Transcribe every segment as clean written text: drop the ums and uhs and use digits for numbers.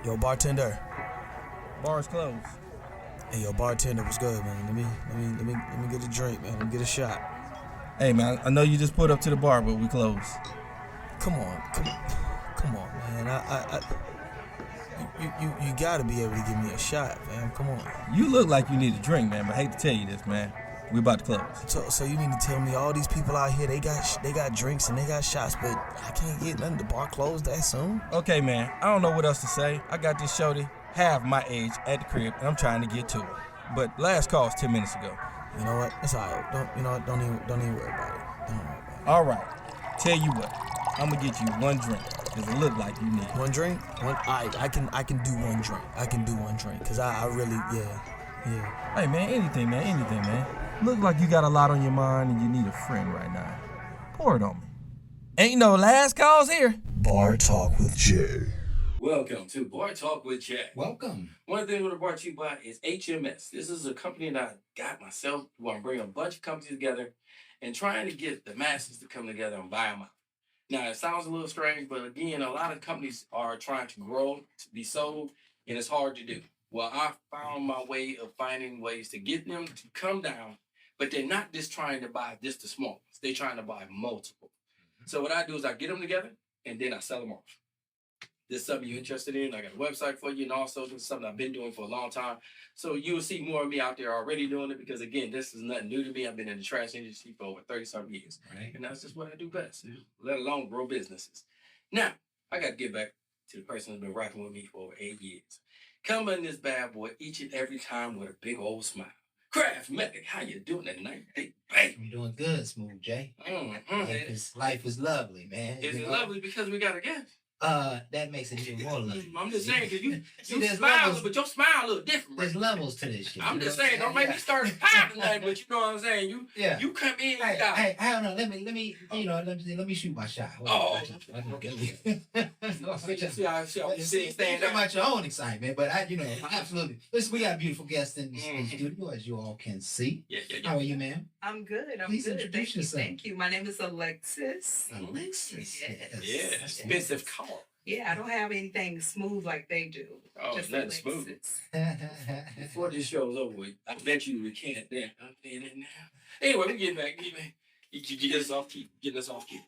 Yo, bartender. Bar's closed. Hey, yo, bartender, what's good, man? Let me get a drink, man. Let me get a shot. Hey, man, I know you just pulled up to the bar, but we closed. Come on, man. You gotta be able to give me a shot, man. Come on. You look like you need a drink, man, but I hate to tell you this, man. We about to close. So you mean to tell me all these people out here, they got drinks and they got shots, but I can't get nothing. The bar closed that soon? Okay, man, I don't know what else to say. I got this shorty half my age at the crib, and I'm trying to get to her. But last call was 10 minutes ago. You know what? It's all right. Don't even worry about it. Don't worry about it. All right. Tell you what, I'm gonna get you one drink, because it look like you need one drink. I can do one drink. I can do one drink, because I really, yeah. Hey, man, anything, man. Look like you got a lot on your mind and you need a friend right now. Pour it on me. Ain't no last calls here. Bar Talk with Jay. Welcome to Bar Talk with Jay. Welcome. One thing we're brought to you by is HMS. This is a company that I got myself. We want to bring a bunch of companies together and trying to get the masses to come together and buy them out. Now, it sounds a little strange, but again, a lot of companies are trying to grow, to be sold, and it's hard to do. Well, I found my way of finding ways to get them to come down, but they're not just trying to buy just the small ones. They're trying to buy multiple. So what I do is I get them together, and then I sell them off. This is something you're interested in. I got a website for you, and also this is something I've been doing for a long time. So you'll see more of me out there already doing it because, again, this is nothing new to me. I've been in the trash industry for over 30-something years. Right. And that's just what I do best, let alone grow businesses. Now, I got to get back to the person who's been rocking with me for over 8 years. Come in this bad boy each and every time with a big old smile. Craft Medic, how you doing tonight? Hey, baby. I'm doing good, Smooth Jay. Life is lovely, man. Is it lovely because we got a guest? That makes it even more lovely. I'm just saying, because you there's smile, levels, but your smile a little different. There's levels to this shit. I'm just saying, don't make me start a pop tonight, but you know what I'm saying? You come in, Hey, hold on. Let me shoot my shot. See how stand up about your own excitement, but absolutely. Listen, we got a beautiful guest in the studio, as you all can see. Yeah. How are you, ma'am? I'm good. Please introduce yourself. Thank you. My name is Alexis. Alexis. Yeah, expensive car. Yeah, I don't have anything smooth like they do. Oh, just nothing smooth. Before this show's over with, I bet you we can't. I'm paying it now. Anyway, we're getting back. You get us off key. Getting us off key.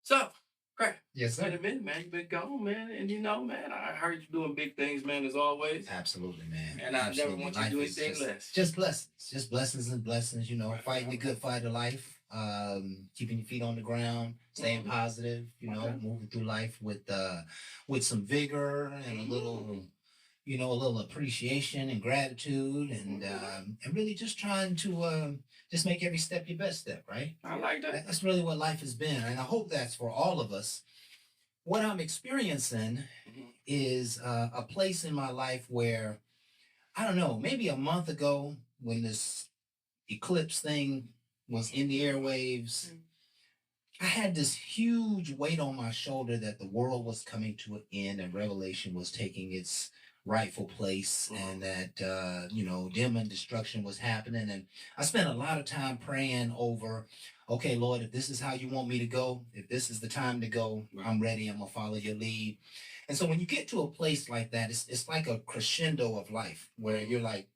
So, Craig. Yes, sir. Wait a minute, man. You been gone, man. And man, I heard you doing big things, man, as always. Absolutely, man. And I never want you to do anything less. Just blessings. Just blessings and blessings, fighting the good fight of life. Keeping your feet on the ground, staying positive, moving through life with some vigor and a little appreciation and gratitude and really just trying to just make every step your best step, right? I like that. That's really what life has been, and I hope that's for all of us. What I'm experiencing is a place in my life where, I don't know, maybe a month ago when this eclipse thing was in the airwaves, I had this huge weight on my shoulder that the world was coming to an end and revelation was taking its rightful place and that, doom and destruction was happening. And I spent a lot of time praying over, okay, Lord, if this is how you want me to go, if this is the time to go, I'm ready. I'm going to follow your lead. And so when you get to a place like that, it's like a crescendo of life where you're like,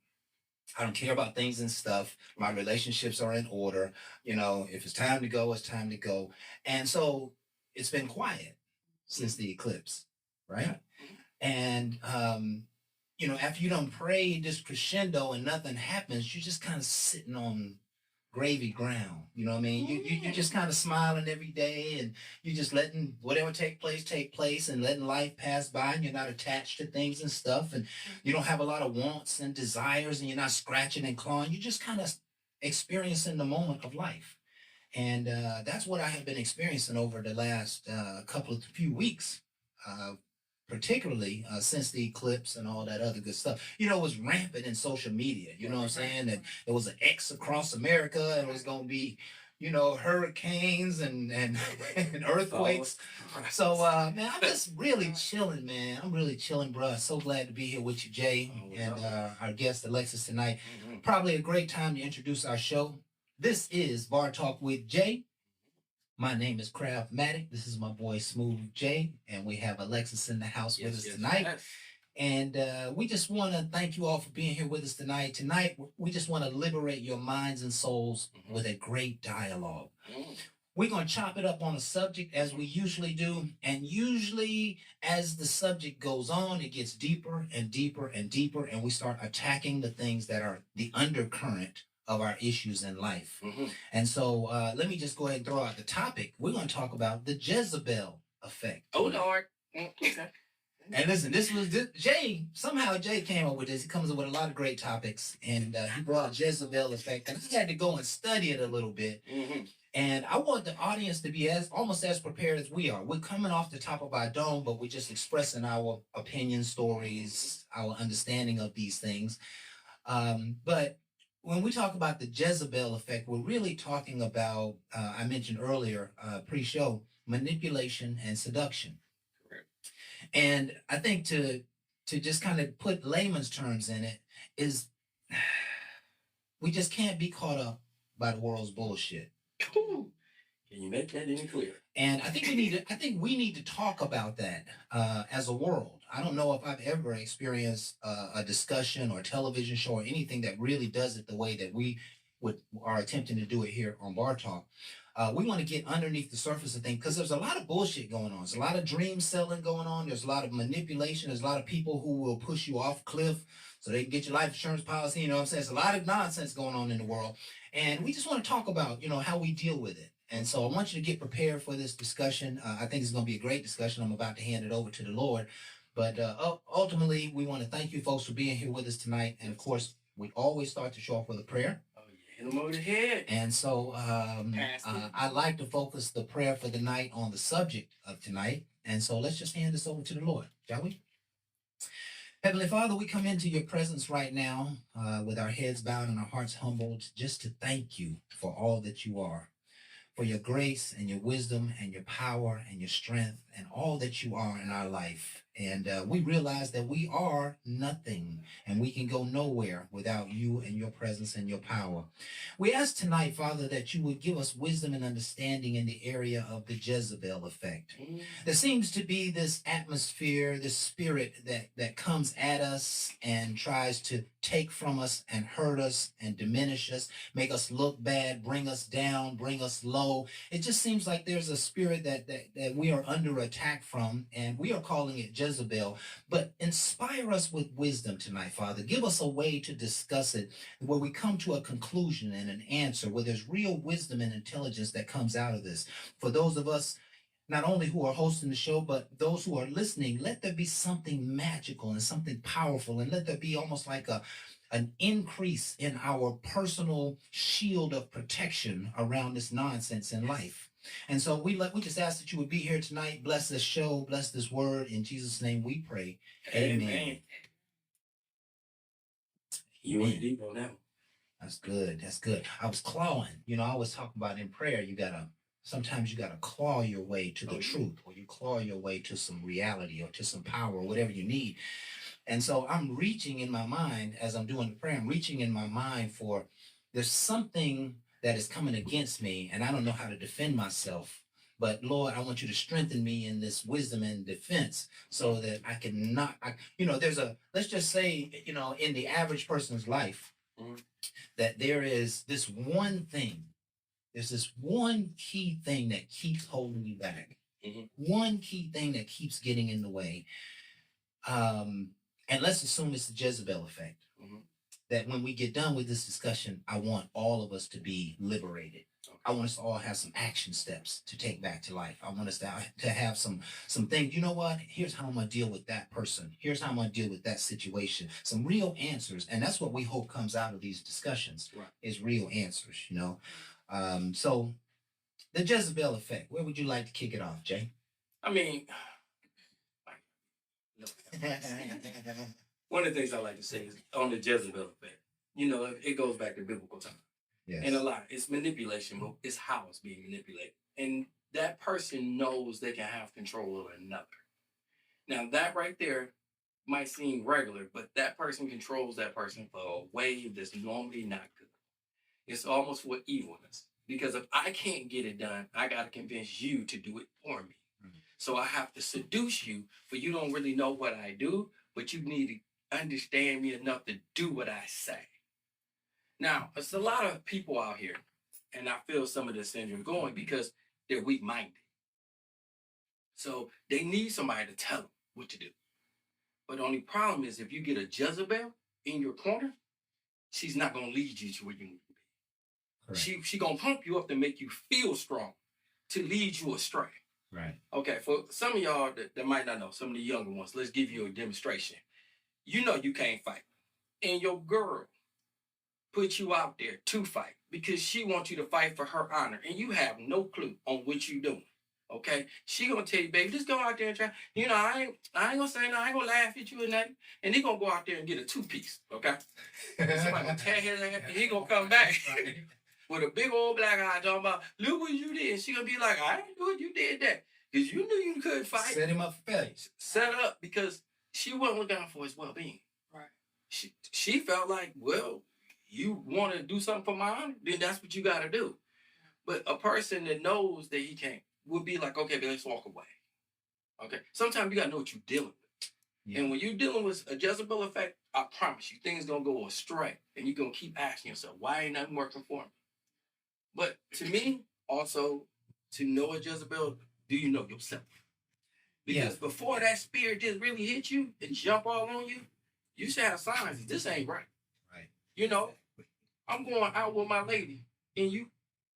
I don't care about things and stuff. My relationships are in order. If it's time to go, it's time to go. And so it's been quiet since the eclipse, right? And, after you don't pray this crescendo and nothing happens, you're just kind of sitting on gravy ground. You know what I mean? You're just kind of smiling every day and you're just letting whatever take place and letting life pass by, and you're not attached to things and stuff, and you don't have a lot of wants and desires, and you're not scratching and clawing. You're just kind of experiencing the moment of life. And that's what I have been experiencing over the last few weeks, particularly since the eclipse and all that other good stuff. It was rampant in social media. You know what I'm saying? That there was an X across America, and it was going to be, hurricanes and earthquakes. So, man, I'm just really chilling, man. I'm really chilling, bro. So glad to be here with you, Jay, and our guest, Alexis, tonight. Probably a great time to introduce our show. This is Bar Talk with Jay. My name is Craft Matic. This is my boy Smooth Jay, and we have Alexis in the house with us tonight. And we just want to thank you all for being here with us tonight. Tonight, we just want to liberate your minds and souls with a great dialogue. We're going to chop it up on a subject as we usually do. And usually, as the subject goes on, it gets deeper and deeper and deeper. And we start attacking the things that are the undercurrent of our issues in life. And so let me just go ahead and throw out the topic. We're going to talk about the Jezebel effect. Oh, Lord. Okay. And listen, Jay. Somehow Jay came up with this. He comes up with a lot of great topics, and he brought Jezebel effect. And I had to go and study it a little bit. And I want the audience to be almost as prepared as we are. We're coming off the top of our dome, but we're just expressing our opinion, stories, our understanding of these things. But when we talk about the Jezebel effect, we're really talking about, I mentioned earlier, pre-show, manipulation and seduction. And I think to just kind of put layman's terms in it is we just can't be caught up by the world's bullshit. Can you make that any clearer? And I think we need to talk about that as a world. I don't know if I've ever experienced a discussion or television show or anything that really does it the way that we are attempting to do it here on Bar Talk. We want to get underneath the surface of things because there's a lot of bullshit going on. There's a lot of dream selling going on. There's a lot of manipulation. There's a lot of people who will push you off cliff so they can get your life insurance policy. You know what I'm saying? There's a lot of nonsense going on in the world. And we just want to talk about, how we deal with it. And so I want you to get prepared for this discussion. I think it's going to be a great discussion. I'm about to hand it over to the Lord. But ultimately, we want to thank you folks for being here with us tonight. And of course, we always start the show off with a prayer. Hit them over the head. And so I'd like to focus the prayer for the night on the subject of tonight. And so let's just hand this over to the Lord, shall we? Heavenly Father, we come into your presence right now with our heads bowed and our hearts humbled just to thank you for all that you are, for your grace and your wisdom and your power and your strength and all that you are in our life. And we realize that we are nothing and we can go nowhere without you and your presence and your power. We ask tonight, Father, that you would give us wisdom and understanding in the area of the Jezebel effect. There seems to be this atmosphere, this spirit that comes at us and tries to take from us and hurt us and diminish us, make us look bad, bring us down, bring us low. It just seems like there's a spirit that we are under attack from, and we are calling it Jezebel. But inspire us with wisdom tonight, Father. Give us a way to discuss it where we come to a conclusion and an answer, where there's real wisdom and intelligence that comes out of this. For those of us not only who are hosting the show, but those who are listening, let there be something magical and something powerful, and let there be almost like an increase in our personal shield of protection around this nonsense in life. And so we just ask that you would be here tonight. Bless this show, bless this word. In Jesus' name we pray. Amen. You went deep on that one. That's good. That's good. I was clawing. I always talk about in prayer, sometimes you got to claw your way to the truth, or you claw your way to some reality or to some power or whatever you need. And so I'm reaching in my mind as I'm doing the prayer, I'm reaching in my mind for there's something that is coming against me and I don't know how to defend myself. But Lord, I want you to strengthen me in this wisdom and defense so that I can not, let's just say, in the average person's life, that there is this one thing. There's this one key thing that keeps holding you back. One key thing that keeps getting in the way. And let's assume it's the Jezebel effect. That when we get done with this discussion, I want all of us to be liberated. Okay. I want us to all have some action steps to take back to life. I want us to have some things. You know what? Here's how I'm going to deal with that person. Here's how I'm going to deal with that situation. Some real answers. And that's what we hope comes out of these discussions, right, is real answers, So the Jezebel effect, where would you like to kick it off, Jay? I mean, one of the things I like to say is on the Jezebel effect, it goes back to biblical time. Yes. And a lot, it's manipulation, but it's how it's being manipulated. And that person knows they can have control over another. Now, that right there might seem regular, but that person controls that person for a way that's normally not good. It's almost for evilness. Because if I can't get it done, I got to convince you to do it for me. So I have to seduce you, but you don't really know what I do, but you need to understand me enough to do what I say. Now, there's a lot of people out here, and I feel some of this syndrome going because they're weak-minded. So they need somebody to tell them what to do. But the only problem is if you get a Jezebel in your corner, she's not going to lead you to where you need to be. Correct. She going to pump you up to make you feel strong, to lead you astray. Right. Okay, for some of y'all that might not know, some of the younger ones, let's give you a demonstration. You know you can't fight. And your girl put you out there to fight because she wants you to fight for her honor. And you have no clue on what you're doing. Okay? She gonna tell you, baby, just go out there and try. You know, I ain't gonna say no, I ain't gonna laugh at you or nothing. And he gonna go out there and get a 2-piece, okay? Somebody gonna tear his ass and he gonna come back with a big old black eye talking about, look what you did. She gonna be like, I ain't do it, you did that. Because you knew you couldn't fight. Set him up for failure. Set up because she wasn't looking out for his well-being. Right. She felt like, well, you want to do something for my honor, then that's what you got to do. But a person that knows that he can't would be like, okay, but let's walk away. Okay. Sometimes you got to know what you're dealing with. Yeah. And when you're dealing with a Jezebel effect, I promise you, things going to go astray. And you're going to keep asking yourself, why ain't nothing working for me? But to me, also, to know a Jezebel, do you know yourself? Because before that spirit just really hit you and jump all on you, you should have signs that this ain't right. Right. You know, I'm going out with my lady and you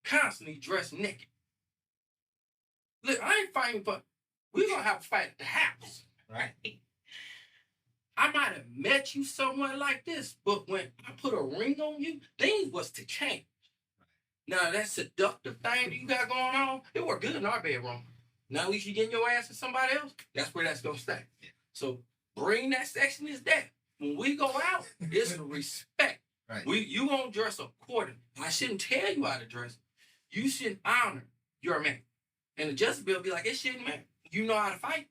constantly dress naked. Look, I ain't fighting for, we're going to have to fight at the house. Right. I might have met you somewhere like this, but when I put a ring on you, things was to change. Now, that seductive thing that you got going on, it worked good in our bedroom. Now, at least you getting your ass to somebody else, that's where that's going to stay. Yeah. So, bring that sexiness there. When we go out, it's respect. Right. You going to dress accordingly. I shouldn't tell you how to dress. You should honor your man. And the Jezebel be like, it shouldn't matter. You know how to fight?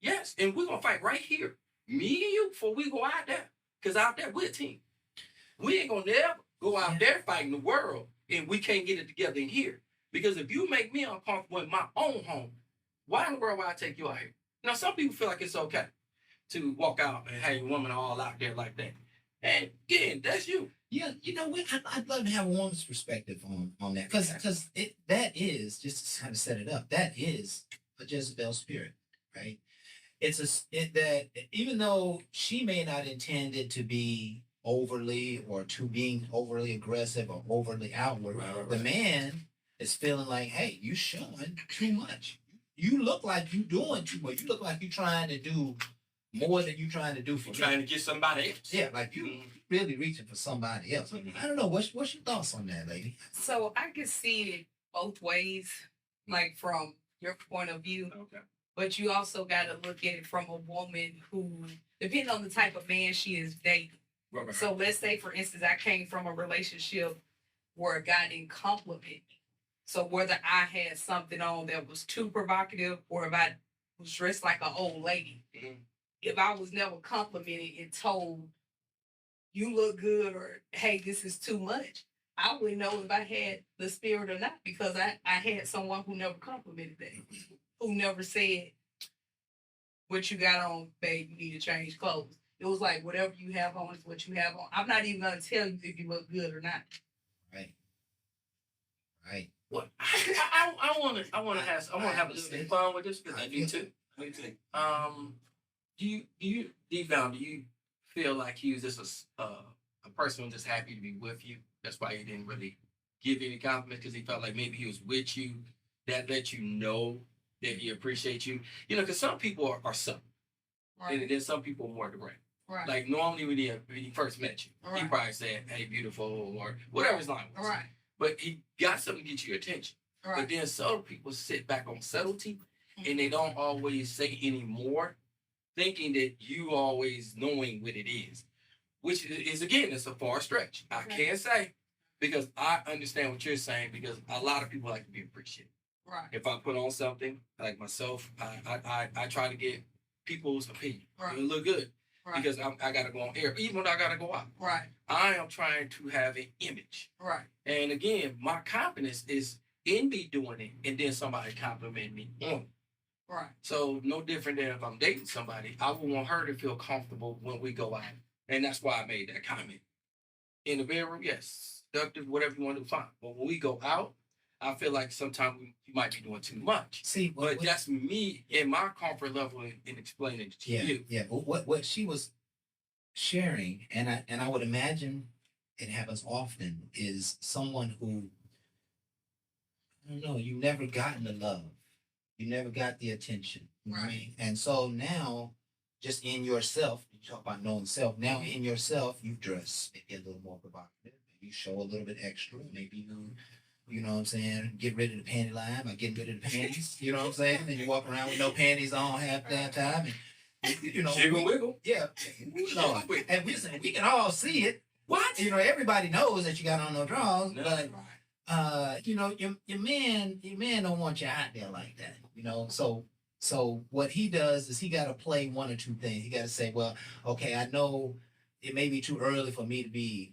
Yes, and we're going to fight right here. Me and you, before we go out there. Because out there, we're a team. We ain't going to never go out there fighting the world and we can't get it together in here. Because if you make me uncomfortable in my own home, why in the world would I take you out here? Now, some people feel like it's okay to walk out and have your woman all out there like that. And again, that's you. Yeah, you know what? I'd love to have a woman's perspective on that. Because that is, just to kind of set it up, that is a Jezebel spirit, right? That even though she may not intend it to be overly or to being overly aggressive or overly outward, the man is feeling like, hey, you showing too much. You look like you doing too much. You look like you trying to do more than you trying to do for me. Trying to get somebody else. Yeah, like you really reaching for somebody else. I don't know. What's your thoughts on that, lady? So I can see it both ways, like from your point of view. Okay. But you also got to look at it from a woman who, depending on the type of man she is dating. Right. So let's say, for instance, I came from a relationship where a guy didn't compliment me. So whether I had something on that was too provocative or if I was dressed like an old lady, if I was never complimented and told, you look good, or, hey, this is too much, I wouldn't know if I had the spirit or not, because I had someone who never complimented that, who never said, what you got on, babe, you need to change clothes. It was like, whatever you have on is what you have on. I'm not even going to tell you if you look good or not. Right. Right. Well, I want to have a little bit of fun with this because I do too. Do you deep down, do you feel like he was just a person who was just happy to be with you? That's why he didn't really give you any compliments, because he felt like maybe he was with you. That let you know that he appreciates you. You know, because some people are subtle. Right. And then some people are more direct. Right. Like normally when he first met you, Right. he probably said, hey, beautiful, or whatever his line was. Right. But he got something to get your attention. Right. But then subtle people sit back on subtlety and they don't always say any more, thinking that you always knowing what it is. Which is, again, it's a far stretch. I can't say, because I understand what you're saying, because a lot of people like to be appreciated. Right. If I put on something, like myself, I try to get people's opinion. Right. It look good. Right. Because I got to go on air, even when I got to go out. Right. I am trying to have an image. Right. And again, my confidence is in me doing it, and then somebody compliment me on it. Right. So no different than if I'm dating somebody, I would want her to feel comfortable when we go out. And that's why I made that comment. In the bedroom, yes, seductive, whatever you want to do, fine. But when we go out, I feel like sometimes you might be doing too much. See, but that's me in my comfort level in explaining it to you. Yeah. But what she was sharing, and I would imagine it happens often, is someone who, I don't know, you never gotten the love, you never got the attention, you know what I mean? And so now, just in yourself, you talk about knowing self. Now in yourself, you dress maybe a little more provocative, maybe you show a little bit extra, maybe you know what I'm saying, get rid of the panty line by getting rid of the panties, you know what I'm saying? And you walk around with no panties on half that time, and you know, Jiggle wiggle. yeah, Lord. And we can all see it. What? You know, everybody knows that you got on no drawers, No. but you know, your man don't want you out there like that. You know, so what he does is he got to play one or two things. He got to say, well, okay, I know it may be too early for me to be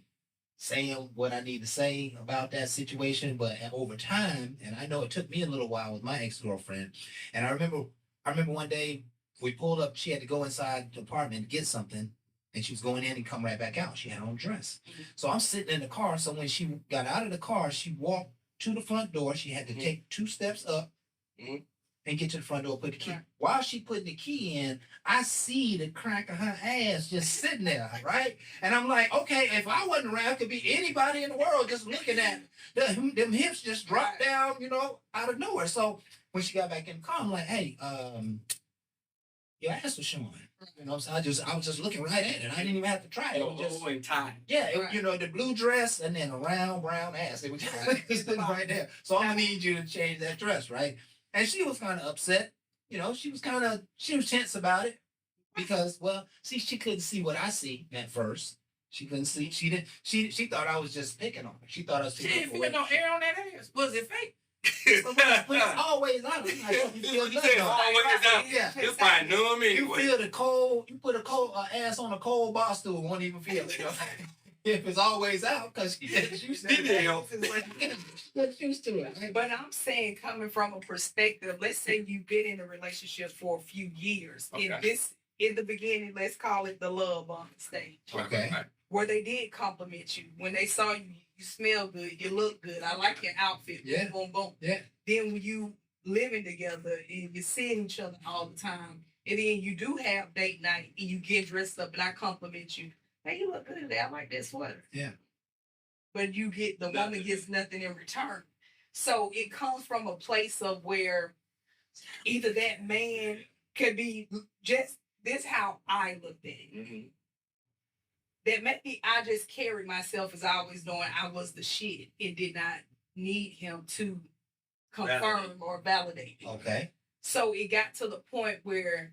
saying what I need to say about that situation, but over time, and I know it took me a little while with my ex-girlfriend, and I remember one day we pulled up. She had to go inside the apartment to get something, and she was going in and come right back out. She had on a dress. So I'm sitting in the car. So when she got out of the car, she walked to the front door. She had to take 2 steps up and get to the front door, put the key. While she putting the key in, I see the crack of her ass just sitting there, right? And I'm like, okay, if I wasn't around, it could be anybody in the world just looking at them hips just drop down, you know, out of nowhere. So when she got back in the car, I'm like, hey, your ass was showing. You know, so I was just looking right at it. I didn't even have to try it. It was just in time. Yeah, you know, the blue dress and then a round brown ass. It was just right there. So I'm gonna need you to change that dress, right? And she was kind of upset. You know, she was tense about it because, well, see, she couldn't see what I see at first. She couldn't see. She thought I was just picking on her. She thought I was. She didn't feel no air on that ass. Was it fake? But it's always out. Like, you feel You said always out. Yeah. It's probably numb anyway. You feel the cold. You put a cold ass on a cold bar stool, won't even feel it. You know? If it's always out, because she used to it. Get used to it. But I'm saying, coming from a perspective, let's say you've been in a relationship for a few years. Okay. In the beginning, let's call it the love bomb stage. Okay. Where they did compliment you. When they saw you, you smell good, you look good. I like your outfit. Yeah. Boom, boom, boom. Yeah. Then when you living together and you're seeing each other all the time, and then you do have date night and you get dressed up and I compliment you. Hey, you look good today. I like that sweater. Yeah. But the woman gets nothing in return. So it comes from a place of where either that man could be just this how I looked at it. Mm-hmm. That maybe I just carried myself as always knowing I was the shit and did not need him to confirm or validate it. Okay. So it got to the point where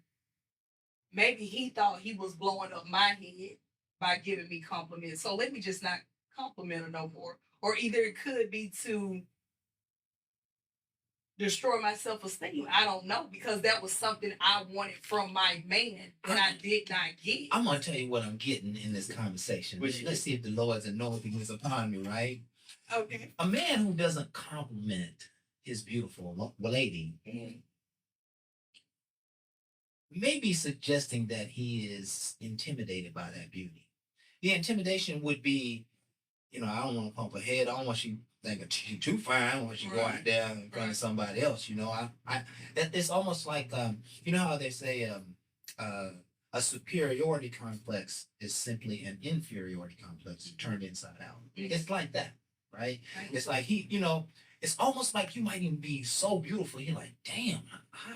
maybe he thought he was blowing up my head by giving me compliments. So let me just not compliment her no more. Or either it could be to destroy my self-esteem. I don't know, because that was something I wanted from my man and I did not get. I'm going to tell you what I'm getting in this conversation. Let's see if the Lord's anointing is upon me, right? Okay. A man who doesn't compliment his beautiful lady may be suggesting that he is intimidated by that beauty. The intimidation would be, you know, I don't want to pump her head. I don't want you to think she's too fine. I don't want you to go out there in front of somebody else. You know, it's almost like, you know how they say a superiority complex is simply an inferiority complex turned inside out. It's like that, right? It's like you know, it's almost like you might even be so beautiful. You're like, damn, how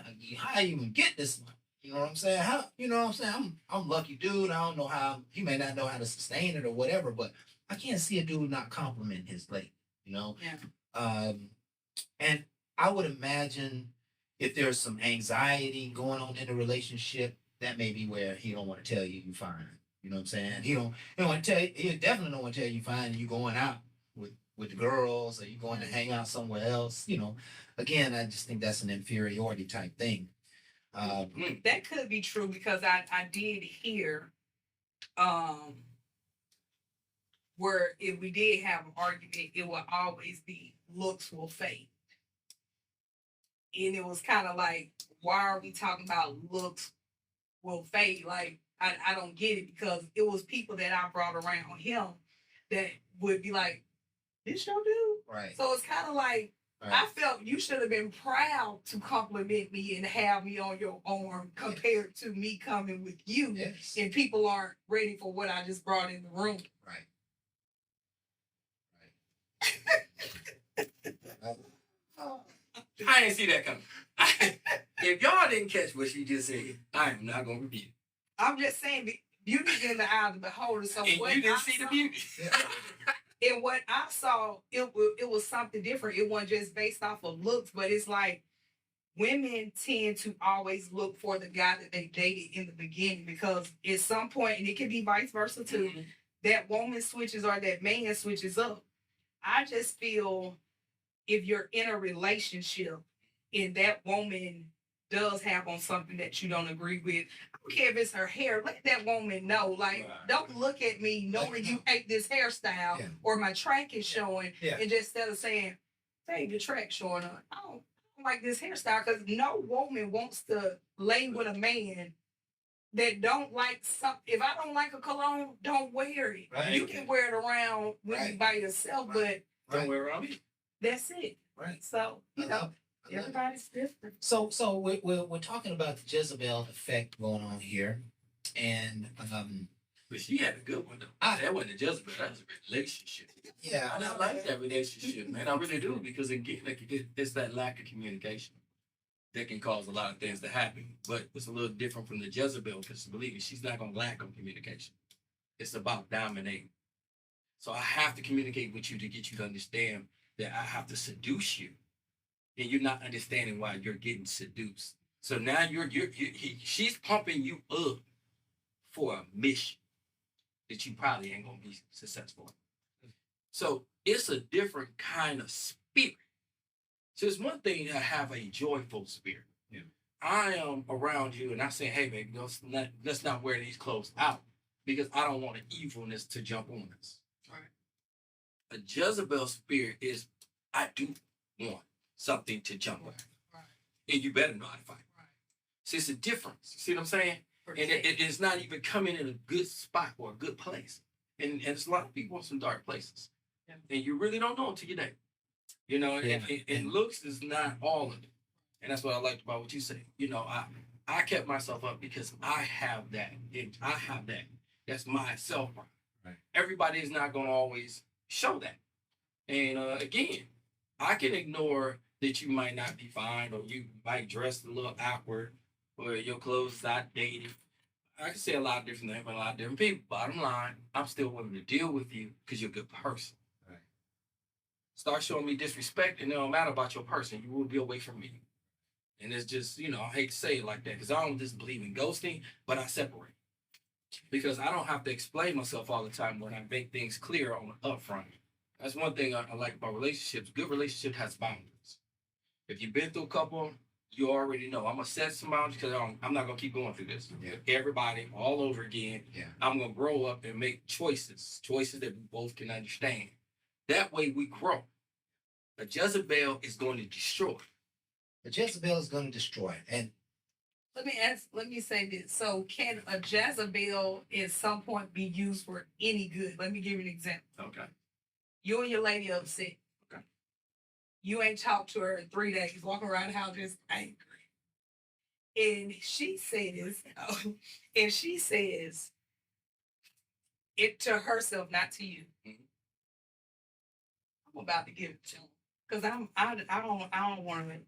I even get this one? You know what I'm saying? You know what I'm saying? I'm lucky dude. I don't know how, he may not know how to sustain it or whatever, but I can't see a dude not compliment his lady, you know? Yeah. And I would imagine if there's some anxiety going on in the relationship, that may be where he don't want to tell you fine. You know what I'm saying? He definitely don't want to tell you fine and you going out with the girls or you going to hang out somewhere else. You know, again, I just think that's an inferiority type thing. That could be true, because I did hear where if we did have an argument, it would always be looks will fade. And it was kind of like, why are we talking about looks will fade? Like, I don't get it, because it was people that I brought around him that would be like, this your dude? Right. So it's kind of like, I felt you should have been proud to compliment me and have me on your arm compared to me coming with you. Yes. And people aren't ready for what I just brought in the room. Right. I didn't see that coming. If y'all didn't catch what she just said, I am not gonna repeat it. I'm just saying, beauty in the eye of the beholder. So And what you didn't I see the saw- beauty. And what I saw, it was something different. It wasn't just based off of looks, but it's like women tend to always look for the guy that they dated in the beginning, because at some point, and it can be vice versa too, that woman switches or that man switches up. I just feel if you're in a relationship and that woman does have on something that you don't agree with, I don't care if it's her hair, let that woman know. Like, don't look at me knowing you hate this hairstyle or my track is showing, and just instead of saying, hey, the track's showing up, I don't like this hairstyle, because no woman wants to lay with a man that don't like something. If I don't like a cologne, don't wear it. Right. You can wear it around when you by yourself, but Don't wear around me. that's it. Right. So, you know, everybody's different. So we're talking about the Jezebel effect going on here, and But she had a good one though. That wasn't a Jezebel, that was a relationship. yeah, And I like that relationship, man. I really do, because again, it's that lack of communication that can cause a lot of things to happen. But it's a little different from the Jezebel, because believe me, she's not gonna lack on communication. It's about dominating. So I have to communicate with you to get you to understand that I have to seduce you, and you're not understanding why you're getting seduced. So now she's pumping you up for a mission that you probably ain't gonna be successful in. So it's a different kind of spirit. So it's one thing to have a joyful spirit. Yeah. I am around you and I say, hey, baby, let's not wear these clothes out, because I don't want the evilness to jump on us. Right. A Jezebel spirit is, I do want something to jump on. Right. And you better know how to fight. Right. See, it's a difference. You see what I'm saying? And it's not even coming in a good spot or a good place. And it's a lot of people in some dark places. Yeah. And you really don't know until you're there. You know, and looks is not all of it. And that's what I liked about what you said. You know, I kept myself up because I have that. I have that. That's my self. Right. Everybody is not going to always show that. And again, I can ignore that you might not be fine, or you might dress a little awkward, or your clothes is outdated. I can say a lot of different things about a lot of different people. Bottom line, I'm still willing to deal with you because you're a good person. Right. Start showing me disrespect, and it don't matter about your person. You will be away from me. And it's just, you know, I hate to say it like that, because I don't just believe in ghosting, but I separate. Because I don't have to explain myself all the time when I make things clear on the upfront. That's one thing I like about relationships. Good relationship has boundaries. If you've been through a couple, you already know. I'm going to set some boundaries, because I'm not going to keep going through this. Yeah. Everybody, all over again. Yeah. I'm going to grow up and make choices that we both can understand. That way we grow. A Jezebel is going to destroy. A Jezebel is going to destroy. And let me say this. So can a Jezebel at some point be used for any good? Let me give you an example. Okay. You and your lady upset. Okay. You ain't talked to her in 3 days, walking around the house just angry. And she says it to herself, not to you. Mm-hmm. I'm about to give it to him, because I don't want to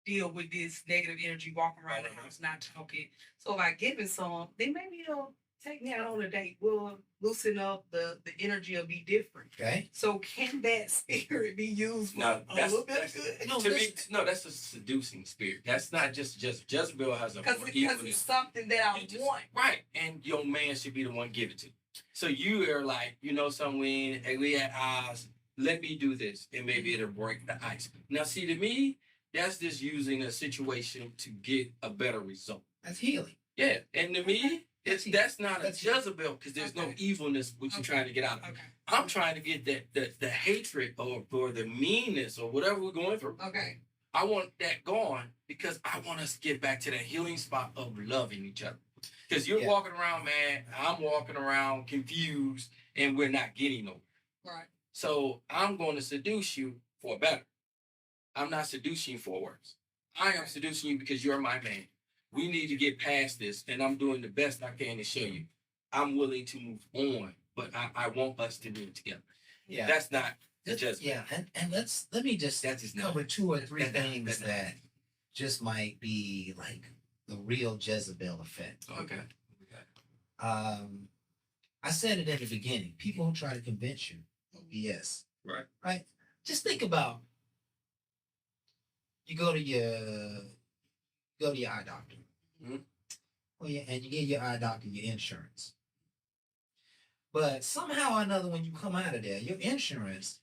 deal with this negative energy walking around the house not talking. So if I give it some, then maybe he'll take me out on a date. We'll loosen up, the energy will be different. Okay. So can that spirit be used for a little bit of good? No, that's a seducing spirit. That's not just Jezebel has a because it's something that I want. Right. And your man should be the one give it to you. So you are like, you know, somewhere, and we at eyes, let me do this, and maybe it'll break the ice. Now, see, to me, that's just using a situation to get a better result. That's healing. Yeah, and to me, that's not a Jezebel, because there's no evilness what you're trying to get out of. Okay. I'm trying to get the hatred or the meanness or whatever we're going through. Okay. I want that gone because I want us to get back to that healing spot of loving each other. Because you're walking around, man, I'm walking around confused, and we're not getting nowhere. Right. So I'm going to seduce you for better. I'm not seducing you for worse. I am seducing you because you're my man. We need to get past this, and I'm doing the best I can to show you. I'm willing to move on, but I want us to do it together. Yeah. That's not just and let me just cover two or three things that just might be like the real Jezebel effect. Okay. I said it at the beginning. People who try to convince you of BS. Right. Just think about you go to your eye doctor. Mm-hmm. Well, yeah, and you give your eye doctor your insurance. But somehow or another, when you come out of there, your insurance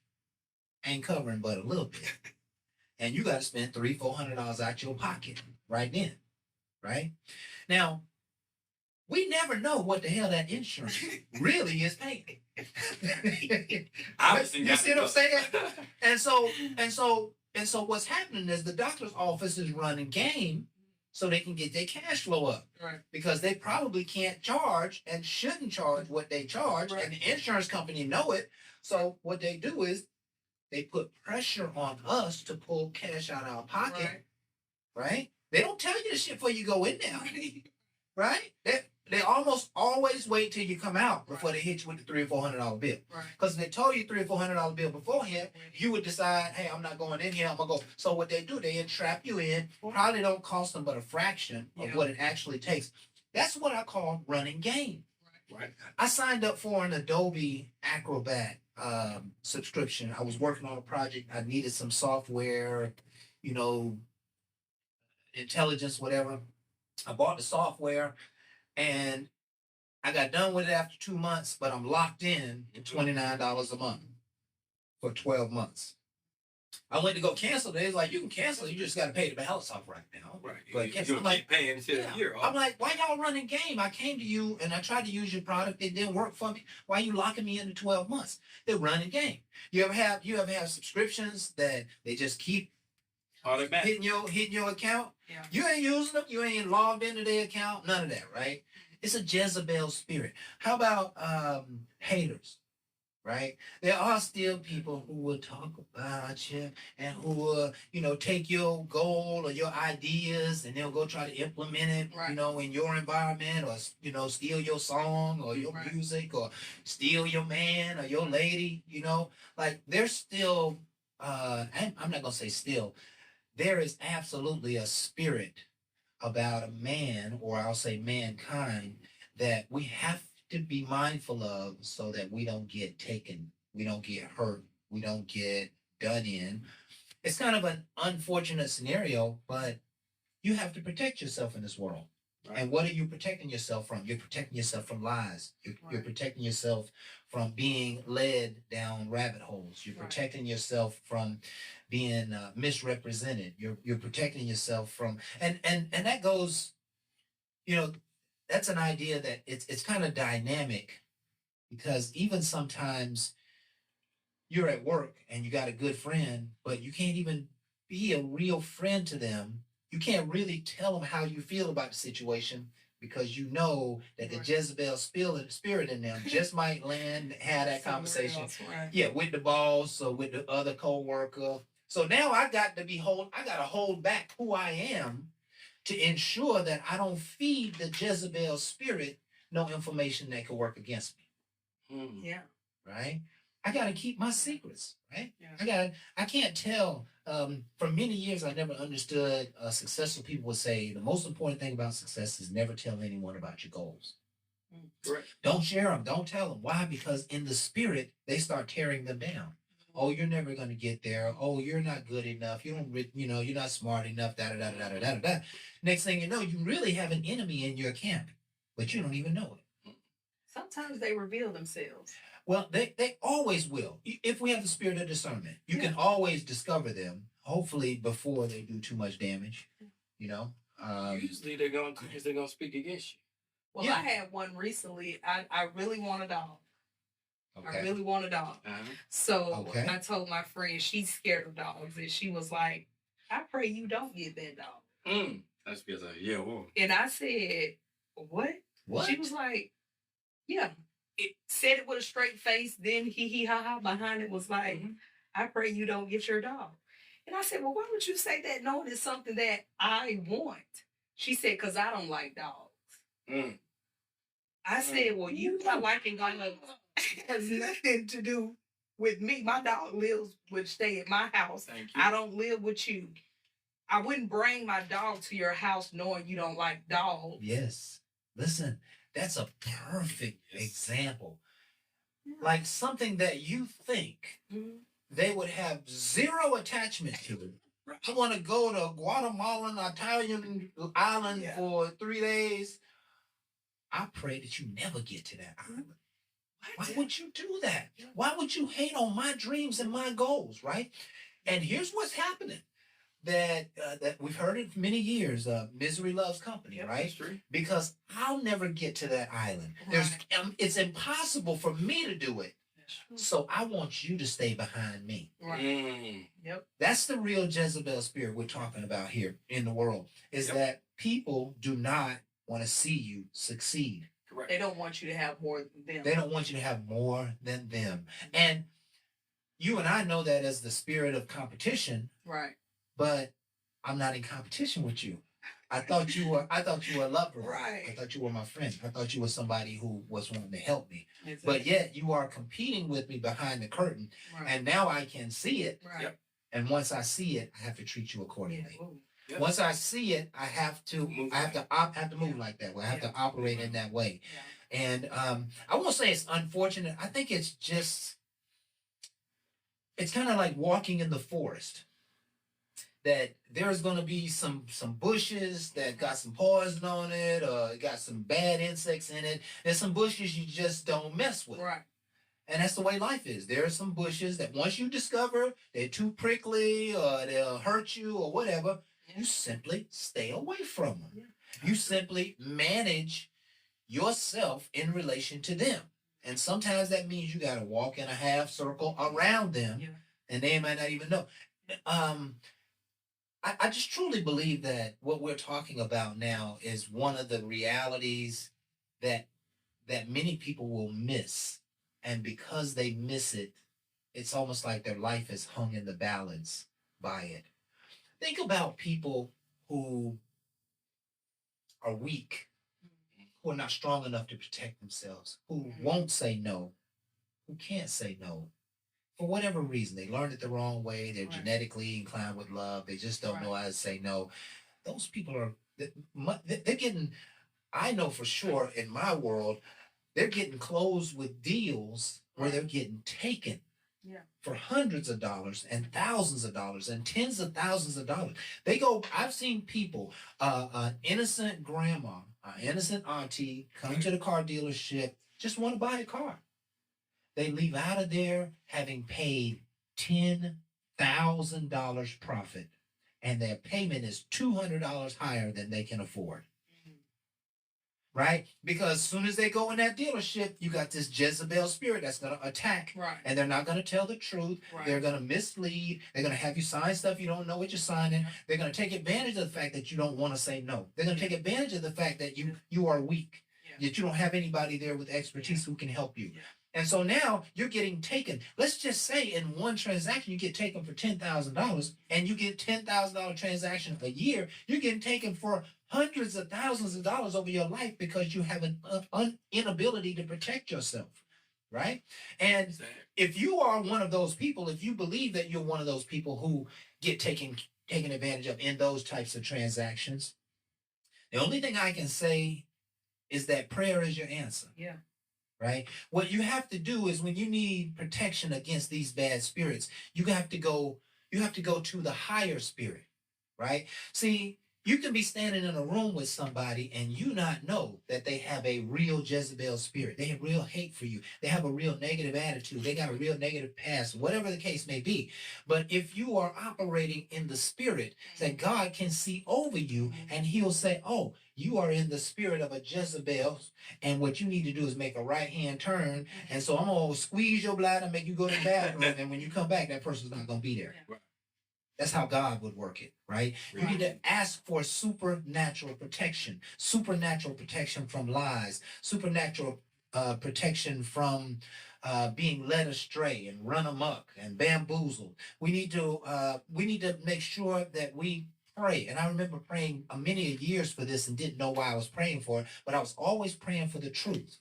ain't covering but a little bit. And you got to spend $300-400 out your pocket right then. Right? Now, we never know what the hell that insurance really is paying. You see what I'm saying? And so what's happening is the doctor's office is running game so they can get their cash flow up. Right. Because they probably can't charge and shouldn't charge what they charge, and the insurance company know it. So what they do is they put pressure on us to pull cash out of our pocket. Right? They don't tell you the shit before you go in there. Right? They almost always wait till you come out before they hit you with the $300-400 bill. Right. Because if they told you $300-400 bill beforehand, you would decide, hey, I'm not going in here, I'm gonna go. So what they do, they entrap you in. Probably don't cost them but a fraction of what it actually takes. That's what I call running game. Right. I signed up for an Adobe Acrobat subscription. I was working on a project. I needed some software, intelligence, whatever. I bought the software and I got done with it after 2 months, but I'm locked in at $29 a month for 12 months. I went to go cancel. They was like, you can cancel. You just got to pay the balance off right now. Right. But You're like paying until a year. I'm like, why y'all running game? I came to you and I tried to use your product. It didn't work for me. Why are you locking me into 12 months? They're running game. You ever have subscriptions that they just keep hitting your account? Yeah. You ain't using them. You ain't logged into their account. None of that, right? It's a Jezebel spirit. How about haters? Right? There are still people who will talk about you and who will, take your goal or your ideas and they'll go try to implement it, in your environment or, steal your song or your music or steal your man or your lady, like there's still, I'm not going to say still, there is absolutely a spirit about a man, or I'll say mankind, that we have to be mindful of so that we don't get taken, we don't get hurt, we don't get done in. It's kind of an unfortunate scenario, but you have to protect yourself in this world. Right. And what are you protecting yourself from? You're protecting yourself from lies. You're protecting yourself from being led down rabbit holes. You're protecting yourself from being misrepresented. You're protecting yourself from, and that goes, that's an idea that it's kind of dynamic, because even sometimes you're at work and you got a good friend, but you can't even be a real friend to them. You can't really tell them how you feel about the situation, because you know that the Jezebel spirit in them just might have that conversation. Yeah, with the boss or with the other coworker. So now I got to hold back who I am to ensure that I don't feed the Jezebel spirit no information that could work against me. Yeah. Right? I got to keep my secrets, right? Yeah. I can't tell. For many years, I never understood successful people would say the most important thing about success is never tell anyone about your goals. Correct. Don't share them. Don't tell them. Why? Because in the spirit, they start tearing them down. Oh, you're never going to get there. Oh, you're not good enough. You don't, you're not smart enough. Da. Next thing you know, you really have an enemy in your camp, but you don't even know it. Sometimes they reveal themselves. Well, they always will. If we have the spirit of discernment, you can always discover them, hopefully before they do too much damage, Usually they're going to speak against you. Well, I had one recently. I really want a dog. Okay. I really want a dog. So I told my friend she's scared of dogs, and she was like, I pray you don't get that dog. That's because yeah. Whoa. And I said, what? What? She was like, yeah. It said it with a straight face. Then hee ha ha behind it was like, I pray you don't get your dog. And I said, well, why would you say that knowing it's something that I want? She said, because I don't like dogs. I said, well, you not liking dogs has nothing to do with me. My dog would stay at my house. Thank you. I don't live with you. I wouldn't bring my dog to your house knowing you don't like dogs. Yes. Listen, that's a perfect example. Like something that you think they would have zero attachment to. I want to go to Guatemalan Italian island for 3 days. I pray that you never get to that island. Why would you do that? Why would you hate on my dreams and my goals, right? And here's what's happening. That we've heard it for many years. Misery loves company, right? Because I'll never get to that island. It's impossible for me to do it. So I want you to stay behind me. Right. Yep. That's the real Jezebel spirit we're talking about here in the world. Is that people do not want to see you succeed. Correct. They don't want you to have more than them. They don't want you to have more than them. And you and I know that as the spirit of competition. Right. But I'm not in competition with you. I thought you were a lover. Right. I thought you were my friend. I thought you were somebody who was wanting to help me. Exactly. But yet you are competing with me behind the curtain. Right. And now I can see it. Right. Yep. And once I see it, I have to treat you accordingly. Yeah. Once I see it, I have to move like that. I have to operate in that way. Yeah. And I won't say it's unfortunate. I think it's kind of like walking in the forest. That there's going to be some bushes that got some poison on it, or got some bad insects in it. There's some bushes you just don't mess with. Right. And that's the way life is. There are some bushes that once you discover they're too prickly or they'll hurt you or whatever, you simply stay away from them. Yeah. You simply manage yourself in relation to them. And sometimes that means you got to walk in a half circle around them, and they might not even know. I just truly believe that what we're talking about now is one of the realities that many people will miss. And because they miss it, it's almost like their life is hung in the balance by it. Think about people who are weak, who are not strong enough to protect themselves, who won't say no, who can't say no. For whatever reason, they learned it the wrong way. They're genetically inclined with love. They just don't know how to say no. Those people they're getting, I know for sure in my world, they're getting closed with deals where they're getting taken for hundreds of dollars and thousands of dollars and tens of thousands of dollars. I've seen people, an innocent grandma, an innocent auntie come to the car dealership, just want to buy a car. They leave out of there having paid $10,000 profit, and their payment is $200 higher than they can afford. Right? Because as soon as they go in that dealership, you got this Jezebel spirit that's going to attack. Right. And they're not going to tell the truth. Right. They're going to mislead. They're going to have you sign stuff you don't know what you're signing. They're going to take advantage of the fact that you don't want to say no. They're going to take advantage of the fact that you are weak, that you don't have anybody there with expertise who can help you. And so now you're getting taken. Let's just say in one transaction, you get taken for $10,000 and you get $10,000 transaction a year. You're getting taken for hundreds of thousands of dollars over your life because you have an inability to protect yourself. Right. And if you are one of those people, if you believe that you're one of those people who get taken advantage of in those types of transactions, the only thing I can say is that prayer is your answer. Yeah. Right? What you have to do is when you need protection against these bad spirits, you have to go to the higher spirit, right? See, you can be standing in a room with somebody and you not know that they have a real Jezebel spirit. They have real hate for you. They have a real negative attitude. They got a real negative past, whatever the case may be. But if you are operating in the spirit, that God can see over you and he'll say, oh, you are in the spirit of a Jezebel, and what you need to do is make a right-hand turn, and so I'm going to squeeze your bladder and make you go to the bathroom, and when you come back, that person's not going to be there. That's how God would work it, right? You need to ask for supernatural protection from lies, supernatural protection from being led astray and run amok and bamboozled. We need to make sure that we pray. And I remember praying many years for this and didn't know why I was praying for it, but I was always praying for the truth.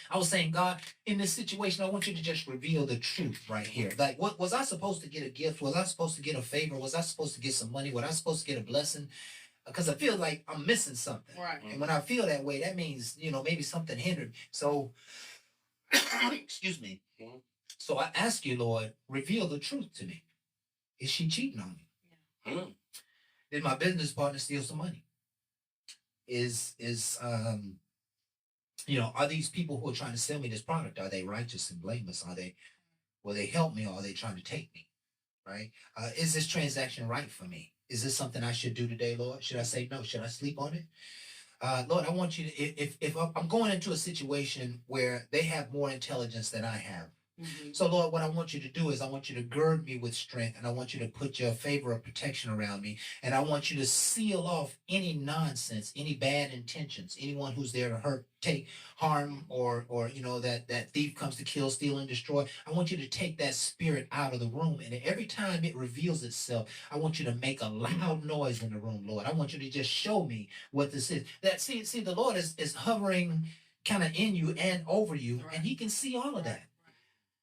I was saying, God, in this situation, I want you to just reveal the truth right here. Like, what was I supposed to get a gift? Was I supposed to get a favor? Was I supposed to get some money? Was I supposed to get a blessing? Because I feel like I'm missing something. Right. And when I feel that way, that means, maybe something hindered me. So, excuse me. So I ask you, Lord, reveal the truth to me. Is she cheating on me? Mm. Did my business partner steal some money? Are these people who are trying to sell me this product, are they righteous and blameless? Will they help me, or are they trying to take me? Right? Is this transaction right for me? Is this something I should do today, Lord? Should I say no? Should I sleep on it? Lord, I want you to, if I'm going into a situation where they have more intelligence than I have. So, Lord, what I want you to do is I want you to gird me with strength, and I want you to put your favor of protection around me, and I want you to seal off any nonsense, any bad intentions, anyone who's there to hurt, take harm, or that thief comes to kill, steal, and destroy. I want you to take that spirit out of the room, and every time it reveals itself, I want you to make a loud noise in the room, Lord. I want you to just show me what this is. See, the Lord is hovering kind of in you and over you, and He can see all of that.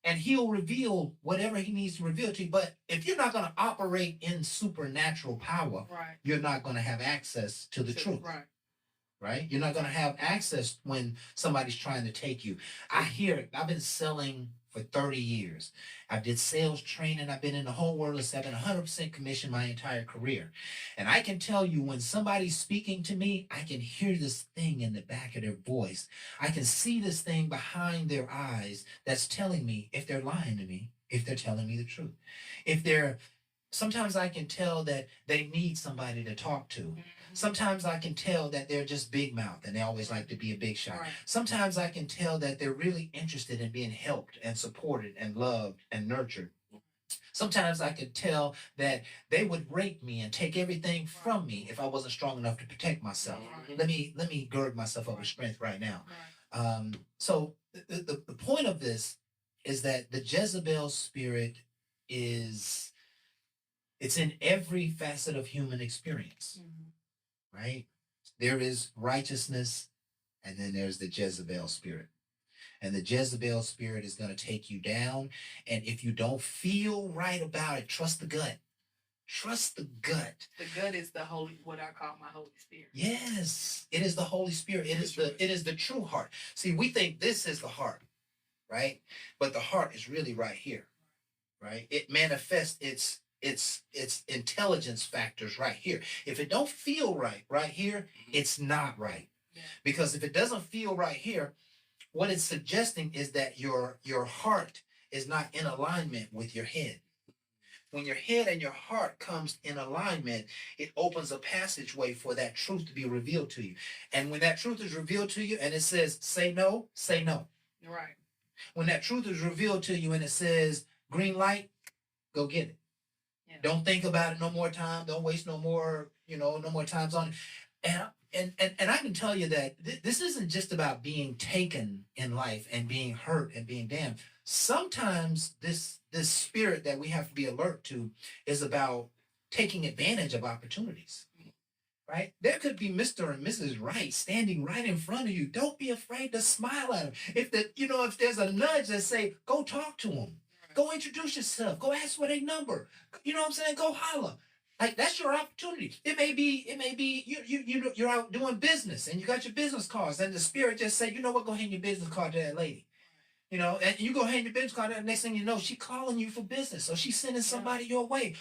And He'll reveal whatever He needs to reveal to you. But if you're not going to operate in supernatural power, you're not going to have access to the truth. Right? You're not going to have access when somebody's trying to take you. I hear it. I've been selling for 30 years. I did sales training. I've been in the whole world of selling 100% commission my entire career. And I can tell you, when somebody's speaking to me, I can hear this thing in the back of their voice. I can see this thing behind their eyes that's telling me if they're lying to me, if they're telling me the truth. Sometimes I can tell that they need somebody to talk to. Sometimes I can tell that they're just big mouth and they always like to be a big shot. Sometimes I can tell that they're really interested in being helped and supported and loved and nurtured. Sometimes I can tell that they would rape me and take everything from me if I wasn't strong enough to protect myself. Let me gird myself up with strength right now. So the point of this is that the Jezebel spirit it's in every facet of human experience. Right? There is righteousness, and then there's the Jezebel spirit. And the Jezebel spirit is going to take you down. And if you don't feel right about it, trust the gut. Trust the gut. The gut is what I call my Holy Spirit. Yes, it is the Holy Spirit. It is the true heart. See, we think this is the heart, right? But the heart is really right here, right? It manifests its intelligence factors right here. If it don't feel right here, it's not right. Because if it doesn't feel right here, what it's suggesting is that your heart is not in alignment with your head. When your head and your heart comes in alignment, it opens a passageway for that truth to be revealed to you. And when that truth is revealed to you and it says, say no, say no. Right. When that truth is revealed to you and it says, green light, go get it. Don't think about it no more time. Don't waste no more times on it. And I can tell you that this isn't just about being taken in life and being hurt and being damned. Sometimes this spirit that we have to be alert to is about taking advantage of opportunities. Right? There could be Mr. and Mrs. Right standing right in front of you. Don't be afraid to smile at them. If there's a nudge that say, go talk to them. Go introduce yourself. Go ask for their number. You know what I'm saying? Go holler. Like, that's your opportunity. It may be you're out doing business and you got your business cards and the spirit just say, you know what, go hand your business card to that lady. And you go hand your business card, and next thing you know, she calling you for business. So she's sending somebody your way.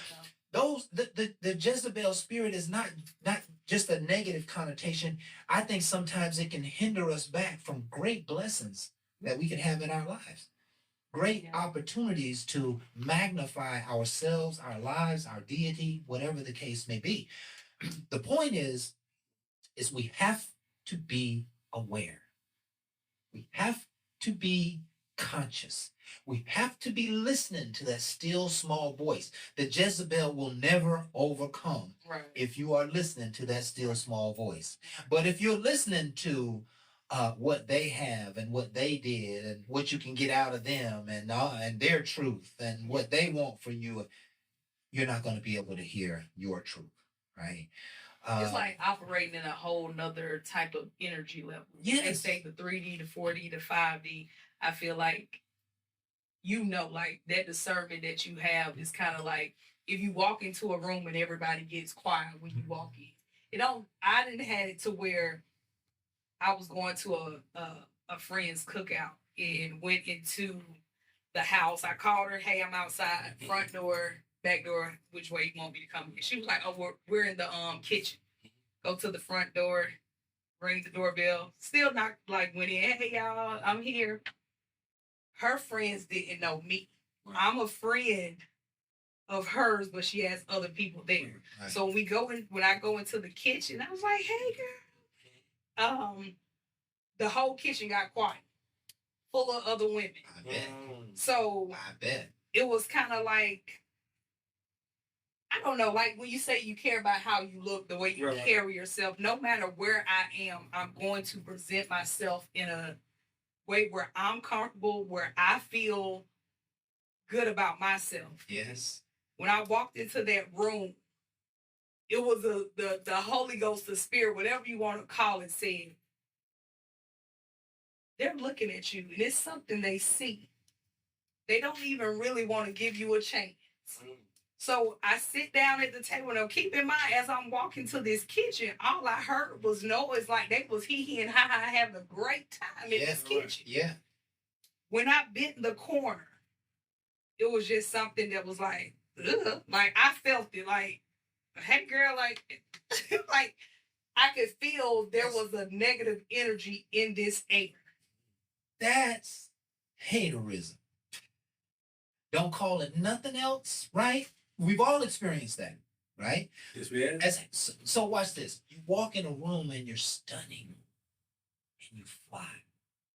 The Jezebel spirit is not just a negative connotation. I think sometimes it can hinder us back from great blessings that we can have in our lives. Great opportunities to magnify ourselves, our lives, our deity, whatever the case may be. The point is we have to be aware. We have to be conscious. We have to be listening to that still small voice. The Jezebel will never overcome if you are listening to that still small voice. But if you're listening to what they have and what they did and what you can get out of them and their truth and what they want for you, you're not going to be able to hear your truth, right? It's like operating in a whole nother type of energy level. Yes. They say the 3D, the 4D, the 5D. I feel like, like that discernment that you have is kind of like if you walk into a room and everybody gets quiet when you walk in. I didn't have it to where I was going to a friend's cookout and went into the house. I called her, hey, I'm outside, front door, back door, which way you want me to come in? She was like, oh, we're in the kitchen. Go to the front door, ring the doorbell. Still not like went in, hey y'all, I'm here. Her friends didn't know me. I'm a friend of hers, but she has other people there. Right. So when I go into the kitchen, I was like, hey girl. The whole kitchen got quiet, full of other women. I bet. So I bet. It was kind of like, I don't know, like when you say you care about how you look, the way you carry yourself, no matter where I am, I'm going to present myself in a way where I'm comfortable, where I feel good about myself. Yes. When I walked into that room, it was the Holy Ghost, the Spirit, whatever you want to call it, said, they're looking at you, and it's something they see. They don't even really want to give you a chance. So I sit down at the table. Now, keep in mind, as I'm walking to this kitchen, all I heard was noise like they was hee and ha having a great time in this kitchen. Yeah. When I bent the corner, it was just something that was like, ugh. Like I felt it, like, hey girl, like, like I could feel there was a negative energy in this air. That's haterism. Don't call it nothing else, right? We've all experienced that, right? Yes, we have. So watch this. You walk in a room and you're stunning, and you fly,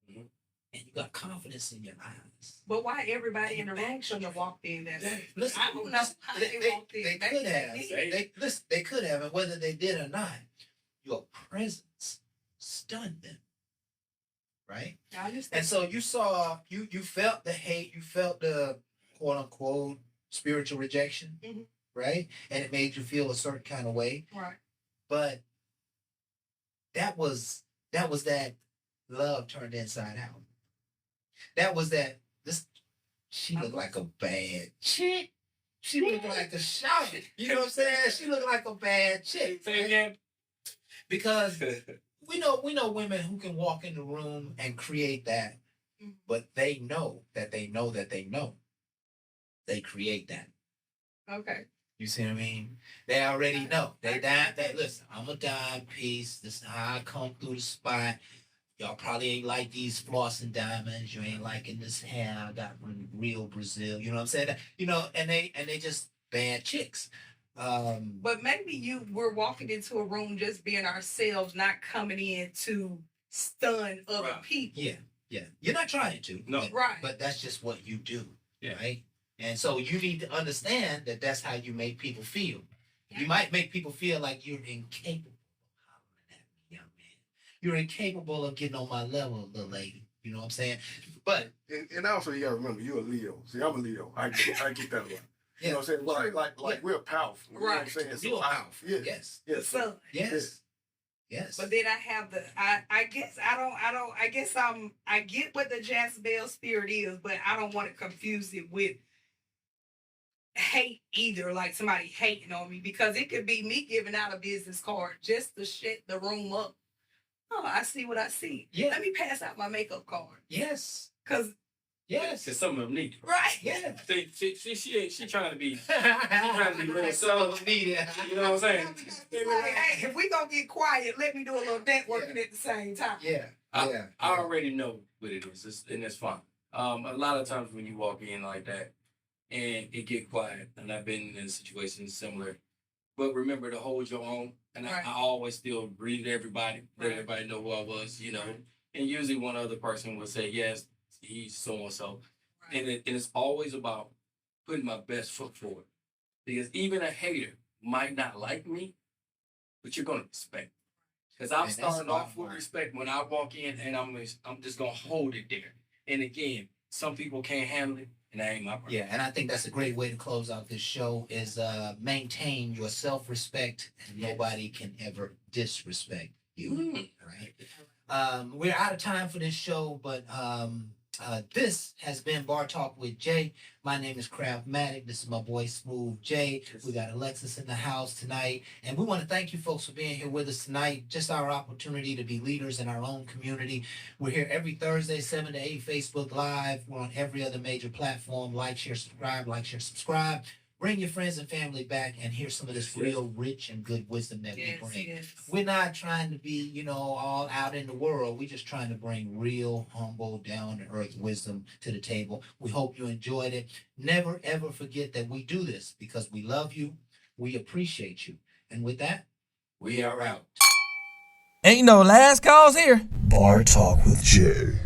and you got confidence in your eyes. But why everybody in the room shouldn't have walked in that way? Listen, I don't know how they walked in. They could have. They could have, and whether they did or not, your presence stunned them. Right? I understand. And so you saw, you felt the hate, you felt the quote unquote spiritual rejection, right? And it made you feel a certain kind of way. Right. But that was that love turned inside out. That was that she looked like a bad chick. She looked like a shot. You know what I'm saying? She looked like a bad chick. Say again. Because we know women who can walk in the room and create that, but they know that they know that they know. They create that. Okay. You see what I mean? They already know. They listen, I'm a dime piece. This is how I come through the spot. Y'all probably ain't like these flossing diamonds. You ain't liking this hair. I got real Brazil. You know what I'm saying? You know, and they just bad chicks. But maybe we're walking into a room just being ourselves, not coming in to stun other people. Yeah. You're not trying to. No. But that's just what you do. Yeah. Right? And so you need to understand that that's how you make people feel. You might make people feel like you're incapable of hollering at me, young man. You're incapable of getting on my level, little lady. You know what I'm saying? But and also you gotta remember you're a Leo. See, I'm a Leo. I get that a lot. You know what I'm saying? Like we're powerful. You know what I'm saying? So you're powerful. Yeah. Yes. The sun. Yes. Yes. But then I have I get what the Jezebel Spirit is, but I don't want to confuse it with hate either, like somebody hating on me, because it could be me giving out a business card just to shut the room up. Oh, I see what I see. Yeah. Let me pass out my makeup card. Yes. Because Because some of them need it. right. Yeah. She trying to be real So so you know what I'm saying? Hey, if we gonna get quiet, let me do a little networking at the same time. Yeah. I already know what it is, and it's fine. A lot of times when you walk in like that and it get quiet, and I've been in situations similar, but remember to hold your own. And I always still greet everybody, let everybody know who I was, you know. And usually one other person will say yes, he's so and so, and it's always about putting my best foot forward. Because even a hater might not like me, but you're gonna respect. Because I'm And that's starting the off bottom with line. respect when I walk in, and I'm just gonna hold it there. And again, some people can't handle it, and that ain't my problem. Yeah, and I think that's a great way to close out this show is maintain your self-respect and nobody can ever disrespect you. Mm. Right? We're out of time for this show, but this has been Bar Talk with Jay. My name is Craftmatic. This is my boy Smooth Jay. We got Alexis in the house tonight. And we want to thank you folks for being here with us tonight. Just our opportunity to be leaders in our own community. We're here every Thursday, 7 to 8, Facebook Live. We're on every other major platform. Like, share, subscribe. Like, share, subscribe. Bring your friends and family back and hear some of this real rich and good wisdom that we bring. Yes. We're not trying to be, all out in the world. We're just trying to bring real, humble, down-to-earth wisdom to the table. We hope you enjoyed it. Never, ever forget that we do this because we love you. We appreciate you. And with that, we are out. Ain't no last calls here. Bar Talk with Jay.